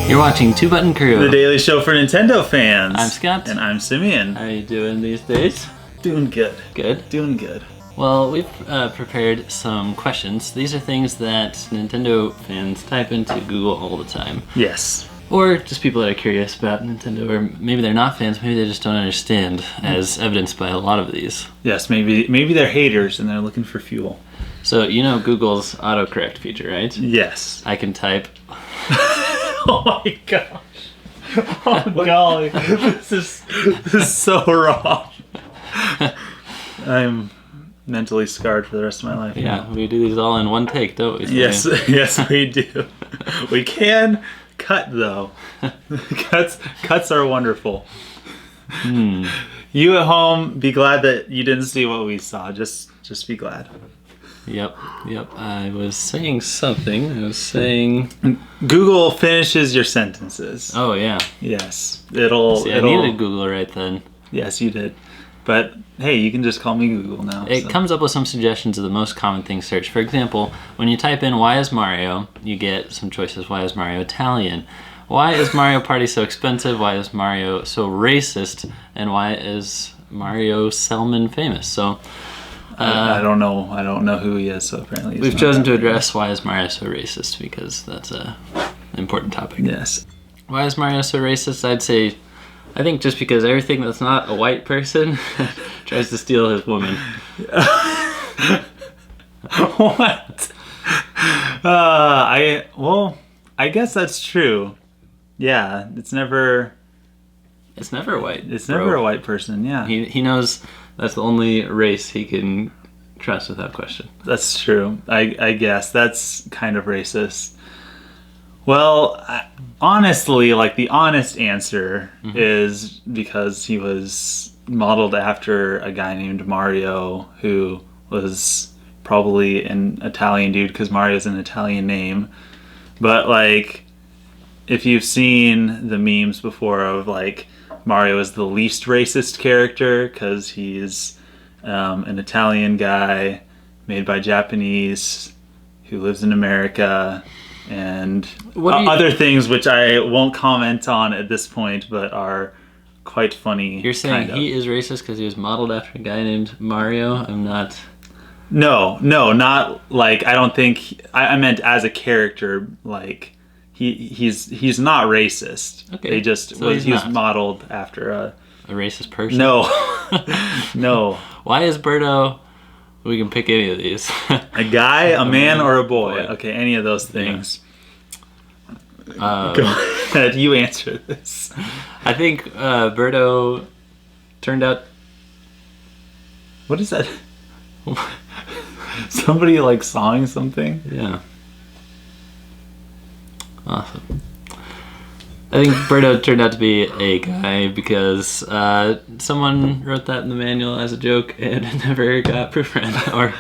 You're watching Two Button Crew, the daily show for Nintendo fans. I'm Scott. And I'm Simeon. How are you doing these days? Doing good. Good? Doing good. Well, we've prepared some questions. These are things that Nintendo fans type into Google all the time. Yes. Or just people that are curious about Nintendo, or maybe they're not fans, maybe they just don't understand, as evidenced by a lot of these. Yes, maybe they're haters and they're looking for fuel. So, you know Google's autocorrect feature, right? Yes. I can type... Oh my gosh. Oh golly. This is so wrong. I'm mentally scarred for the rest of my life. Yeah, we do these all in one take, don't we? Yes, yes we do. We can cut though. Cuts are wonderful. You at home, be glad that you didn't see what we saw. Just be glad. Yep. I was saying something. I was saying... Google finishes your sentences. Oh, yeah. Yes. I needed Google right then. Yes, you did. But, hey, you can just call me Google now. It comes up with some suggestions of the most common things searched. For example, when you type in, why is Mario, you get some choices. Why is Mario Italian? Why is Mario Party so expensive? Why is Mario so racist? And why is Mario Selman famous? So... I don't know. I don't know who he is, so apparently we've chosen to address why is Mario so racist, because that's an important topic. Yes. Why is Mario so racist? I think just because everything that's not a white person tries to steal his woman. What? I guess that's true. Yeah, it's never a white. It's never a white person. Yeah. He knows that's the only race he can trust without question. That's true. I guess that's kind of racist. Well, honestly, like the honest answer is because he was modeled after a guy named Mario, who was probably an Italian dude because Mario's an Italian name. But like, if you've seen the memes before of like Mario is the least racist character because he's an Italian guy made by Japanese who lives in America, and other things which I won't comment on at this point, but are quite funny. You're saying he is racist because he was modeled after a guy named Mario? I'm not... No, not like, I don't think... I meant as a character, like... He's not racist. Okay. He was modeled after a racist person. No, no. Why is BIRDO? We can pick any of these. A guy, a man, or a boy. Okay, any of those things. Yeah. Go ahead. You answer this. I think BIRDO turned out. What is that? Somebody like sawing something? Yeah. Awesome. I think BIRDO turned out to be a guy because someone wrote that in the manual as a joke and it never got proofread or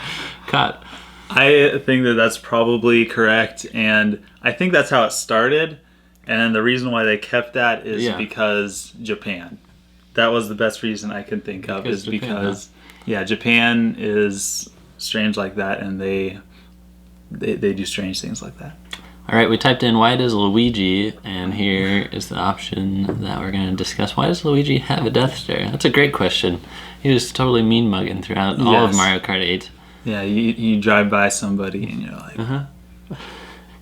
caught. I think that's probably correct, and I think that's how it started, and the reason why they kept that is because Japan. That was the best reason I can think of, because Japan is strange like that, and they do strange things like that. All right, we typed in why does Luigi, and here is the option that we're going to discuss. Why does Luigi have a death stare? That's a great question. He was totally mean mugging throughout all of Mario Kart 8. Yeah, you drive by somebody and you're like...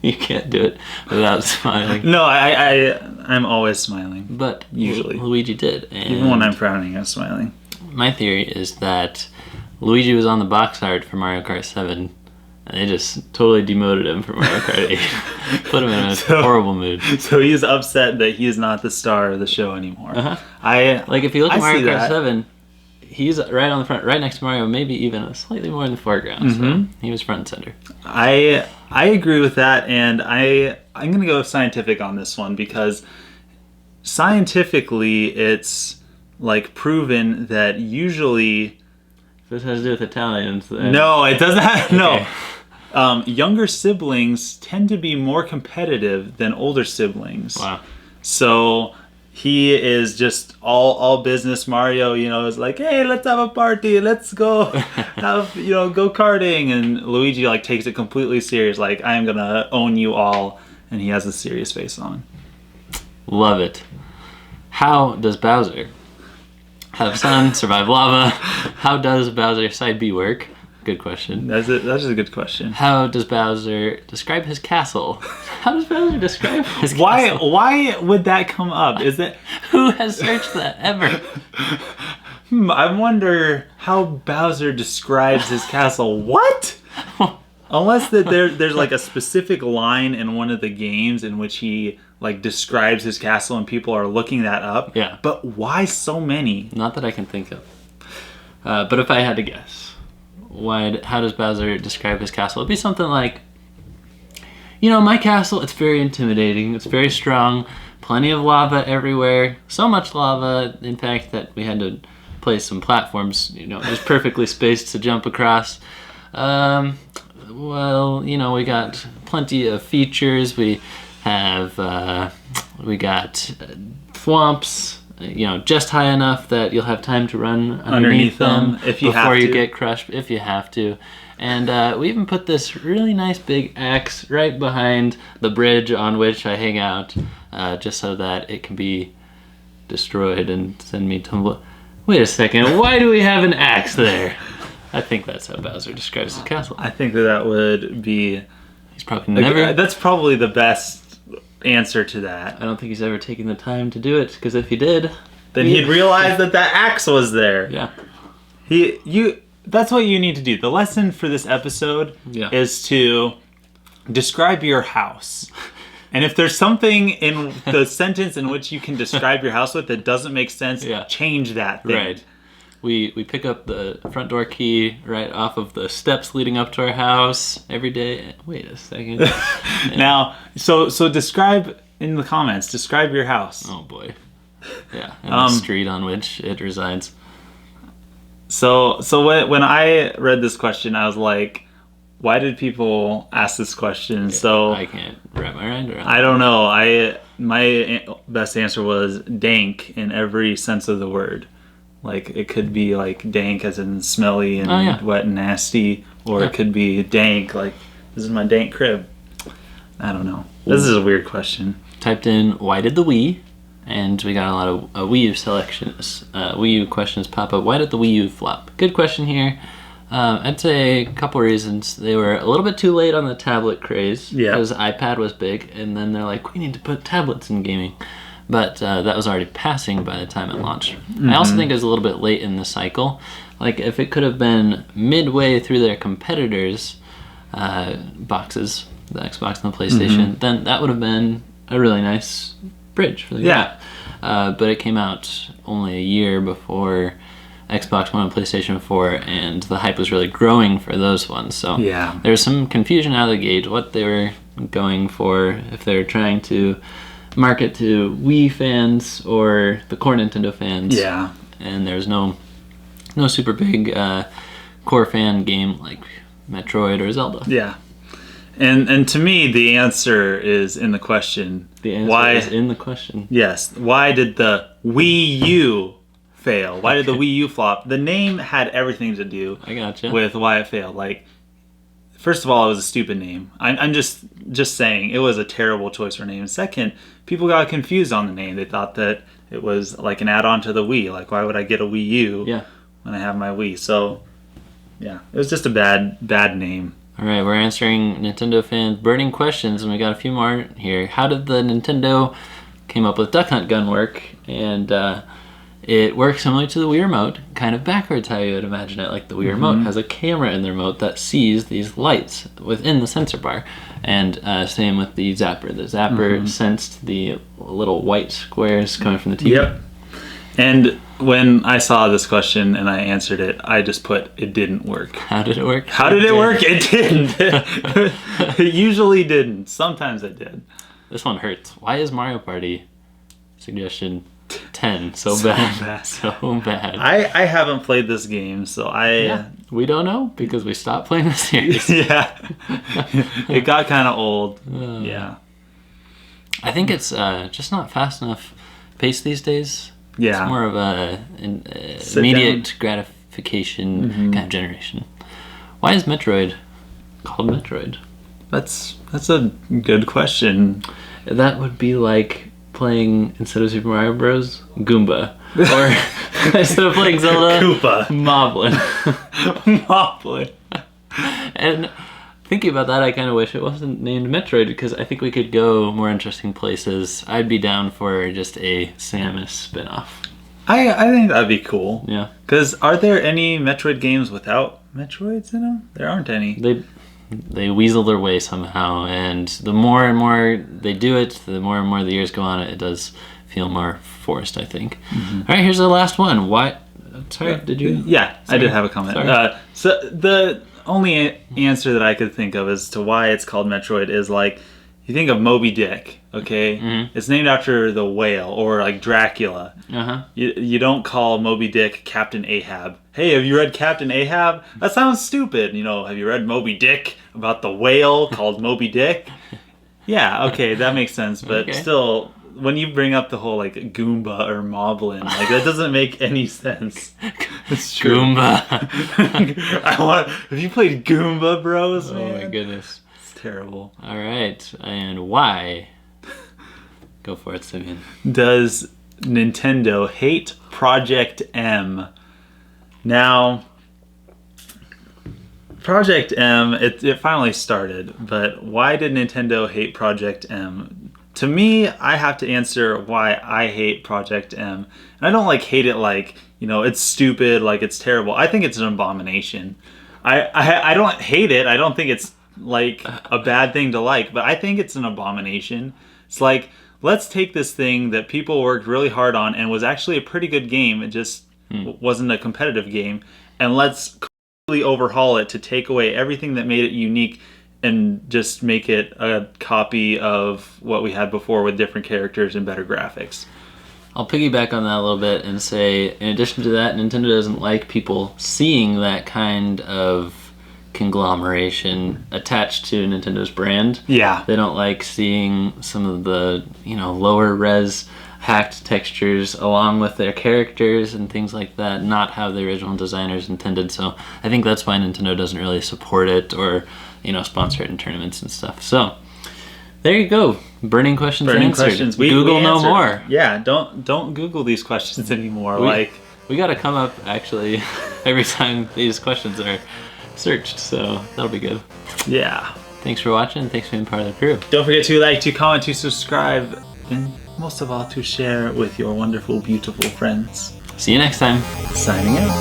You can't do it without smiling. No, I'm always smiling. But usually Luigi did. And even when I'm frowning, I'm smiling. My theory is that Luigi was on the box art for Mario Kart 7. And they just totally demoted him from Mario Kart 8. Put him in a horrible mood. So he's upset that he's not the star of the show anymore. If you look at Mario Kart 7, he's right on the front, right next to Mario, maybe even slightly more in the foreground. So he was front and center. I agree with that, and I'm going to go scientific on this one, because scientifically it's like proven that usually... This has to do with Italians. Then. No, it doesn't have... No. Younger siblings tend to be more competitive than older siblings. Wow. So he is just all business. Mario, is like, hey, let's have a party. Let's go have, go karting. And Luigi takes it completely serious. Like, I am going to own you all. And he has a serious face on. Love it. How does Bowser have sun, survive lava? How does Bowser side B work? Good question. That's a good question. How does Bowser describe his castle? How does Bowser describe his castle? Why would that come up? Is it Who has searched that ever? I wonder how Bowser describes his castle. What? Unless that there's like a specific line in one of the games in which he like describes his castle and people are looking that up. Yeah. But why so many? Not that I can think of. But if I had to guess, how does Bowser describe his castle? It'd be something like, my castle, it's very intimidating. It's very strong. Plenty of lava everywhere. So much lava, in fact, that we had to place some platforms, just perfectly spaced to jump across. Well, we got plenty of features. We got thwomps, just high enough that you'll have time to run underneath them if you before have you to. get crushed, if you have to. And we even put this really nice big axe right behind the bridge on which I hang out, just so that it can be destroyed and send me tumbling. Wait a second, why do we have an axe there? I think that's how Bowser describes his castle. I think that would be... He's probably never... That's probably the best answer to that. I don't think he's ever taken the time to do it, because if he did... Then he'd realize that axe was there. Yeah. That's what you need to do. The lesson for this episode is to describe your house. And if there's something in the sentence in which you can describe your house with that doesn't make sense, change that thing. Right. We pick up the front door key right off of the steps leading up to our house every day. Wait a second. Now, so describe in the comments. Describe your house. Oh boy. Yeah, and the street on which it resides. So when I read this question, I was like, why did people ask this question? So I can't wrap my mind around. I don't know. My best answer was dank in every sense of the word. Like it could be like dank as in smelly and wet and nasty, or it could be dank like this is my dank crib. I don't know. This is a weird question. Typed in why did the Wii, and we got a lot of Wii U selections. Wii U questions pop up. Why did the Wii U flop? Good question here. I'd say a couple reasons. They were a little bit too late on the tablet craze because iPad was big, and then they're like, we need to put tablets in gaming. But that was already passing by the time it launched. I also think it was a little bit late in the cycle. Like if it could have been midway through their competitors' boxes, the Xbox and the PlayStation, then that would have been a really nice bridge for the game. But it came out only a year before Xbox One and PlayStation 4, and the hype was really growing for those ones. So there was some confusion out of the gate what they were going for, if they were trying to market to Wii fans or the core Nintendo fans. Yeah. And there's no super big core fan game like Metroid or Zelda. Yeah. And to me, the answer is in the question. The answer is in the question. Yes. Why did the Wii U fail? Why did the Wii U flop? The name had everything to do with why it failed. Like, first of all, it was a stupid name. I'm just saying it was a terrible choice for a name. Second, people got confused on the name. They thought that it was like an add-on to the Wii. Like, why would I get a Wii U when I have my Wii? So, yeah, it was just a bad name. All right, we're answering Nintendo fans' burning questions, and we got a few more here. How did the Nintendo came up with Duck Hunt gun work? And it works similar to the Wii Remote, kind of backwards how you would imagine it. Like the Wii Remote has a camera in the remote that sees these lights within the sensor bar. And same with the Zapper. The Zapper sensed the little white squares coming from the TV. Yep. And when I saw this question and I answered it, I just put, it didn't work. How did it work? How did it work? It didn't. It usually didn't. Sometimes it did. This one hurts. Why is Mario Party suggestion 10 so bad? So bad. I haven't played this game, so we don't know because we stopped playing the series. It got kind of old. I think it's just not fast enough pace these days. It's more of an immediate gratification kind of generation. Why is Metroid called Metroid? That's a good question. That would be like playing, instead of Super Mario Bros, Goomba. Or instead of playing Zelda, Koopa. Moblin. Moblin. And thinking about that, I kind of wish it wasn't named Metroid, because I think we could go more interesting places. I'd be down for just a Samus spin-off. I think that'd be cool. Yeah. Because are there any Metroid games without Metroids in them? There aren't any. They weasel their way somehow, and the more and more they do it, the more and more the years go on, it does feel more forced, I think. Mm-hmm. All right, here's the last one. What? Sorry, did you? Yeah, sorry. I did have a comment. So the only answer that I could think of as to why it's called Metroid is like, you think of Moby Dick, okay? Mm-hmm. It's named after the whale, or like Dracula. Uh-huh. You don't call Moby Dick Captain Ahab. Hey, have you read Captain Ahab? That sounds stupid. You know, have you read Moby Dick about the whale called Moby Dick? Yeah, okay, that makes sense. But still, when you bring up the whole like Goomba or Moblin, like that doesn't make any sense. It's true. Goomba. Have you played Goomba Bros? Man? Oh my goodness. Terrible. All right, and why? Go for it, Simeon. Does Nintendo hate Project M? Now, Project M, it finally started, but why did Nintendo hate Project M? To me, I have to answer why I hate Project M. And I don't like hate it like, you know, it's stupid, like it's terrible. I think it's an abomination. I don't hate it. I don't think it's like a bad thing to like, but I think it's an abomination. It's like, let's take this thing that people worked really hard on and was actually a pretty good game, it just wasn't a competitive game, and let's completely overhaul it to take away everything that made it unique and just make it a copy of what we had before with different characters and better graphics. I'll piggyback on that a little bit and say, in addition to that, Nintendo doesn't like people seeing that kind of conglomeration attached to Nintendo's brand. Yeah. They don't like seeing some of the, you know, lower res hacked textures along with their characters and things like that, not how the original designers intended. So I think that's why Nintendo doesn't really support it or, you know, sponsor it in tournaments and stuff. So there you go. Burning questions answered. Google no more. Yeah, don't Google these questions anymore. We got to come up actually every time these questions are searched, so that'll be good. Yeah. Thanks for watching. Thanks for being part of the crew. Don't forget to like, to comment, to subscribe, and most of all, to share with your wonderful, beautiful friends. See you next time. Signing out.